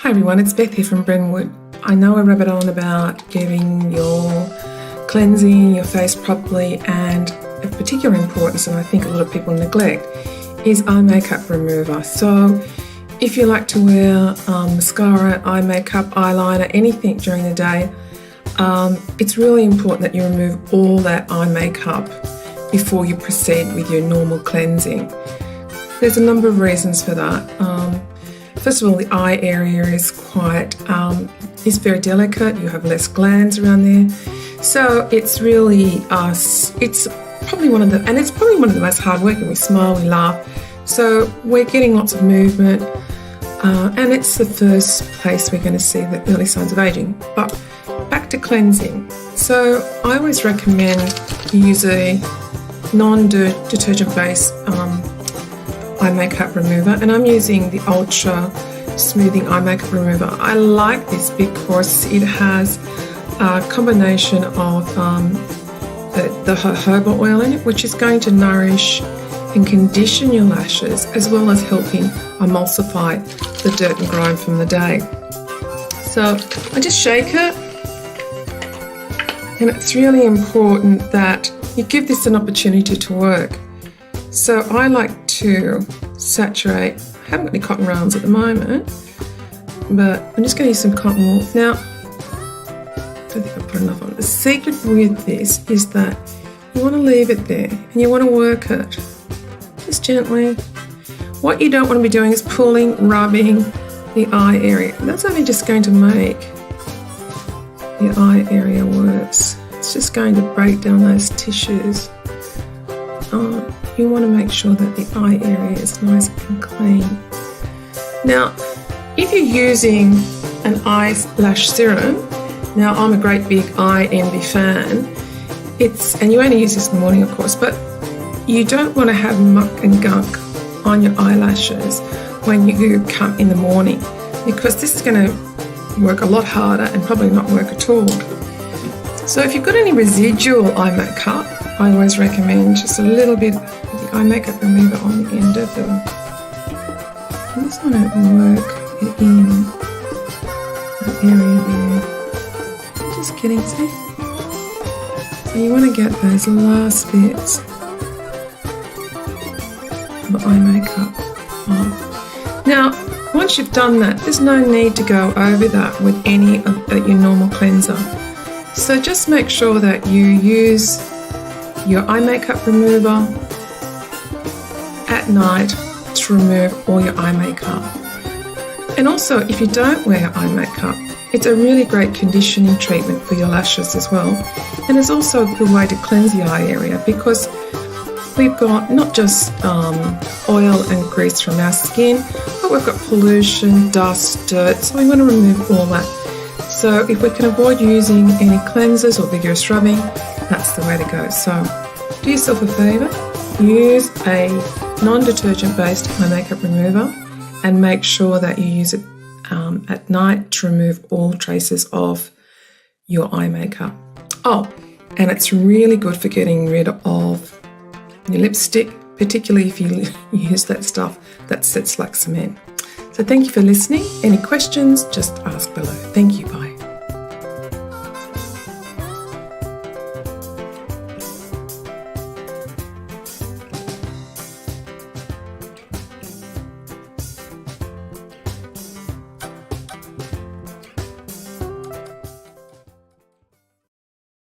Hi everyone, it's Beth here from Brentwood. I know I rabbit on about getting your cleansing your face properly, and of particular importance, and I think a lot of people neglect, is eye makeup remover. So if you like to wear mascara, eye makeup, eyeliner, anything during the day, it's really important that you remove all that eye makeup before you proceed with your normal cleansing. There's a number of reasons for that. First of all, the eye area is is very delicate. You have less glands around there, so it's really it's probably one of the most hard-working. We smile, we laugh, so we're getting lots of movement, and it's the first place we're going to see the early signs of aging. But back to cleansing. So I always recommend you use a non-detergent based eye makeup remover, and I'm using the Ultra Smoothing Eye Makeup Remover. I like this because it has a combination of the jojoba oil in it, which is going to nourish and condition your lashes, as well as helping emulsify the dirt and grime from the day. So I just shake it, and it's really important that you give this an opportunity to work. So I like to saturate. I haven't got any cotton rounds at the moment, but I'm just going to use some cotton wool. Now, I don't think I put enough on. The secret with this is that you want to leave it there and you want to work it just gently. What you don't want to be doing is pulling, rubbing the eye area. That's only just going to make the eye area worse. It's just going to break down those tissues. You want to make sure that the eye area is nice and clean. Now, if you're using an eyelash serum, now I'm a great big Eye Envy fan, and you only use this in the morning, of course, but you don't want to have muck and gunk on your eyelashes when you come in the morning, because this is going to work a lot harder and probably not work at all. So if you've got any residual eye makeup, I always recommend just a little bit of the eye makeup remover on the end of them. I just want to work it in that area there. Just kidding, see? So you want to get those last bits of eye makeup on. Now, once you've done that, there's no need to go over that with any of your normal cleanser. So just make sure that you use your eye makeup remover at night to remove all your eye makeup. And also, if you don't wear eye makeup, it's a really great conditioning treatment for your lashes as well. And it's also a good way to cleanse the eye area, because we've got not just oil and grease from our skin, but we've got pollution, dust, dirt, so we want to remove all that. So if we can avoid using any cleansers or vigorous rubbing, that's the way to go. So do yourself a favour, use a non-detergent based eye makeup remover, and make sure that you use it at night to remove all traces of your eye makeup. Oh, and it's really good for getting rid of your lipstick, particularly if you use that stuff that sets like cement. So thank you for listening. Any questions, just ask below. Thank you. Bye.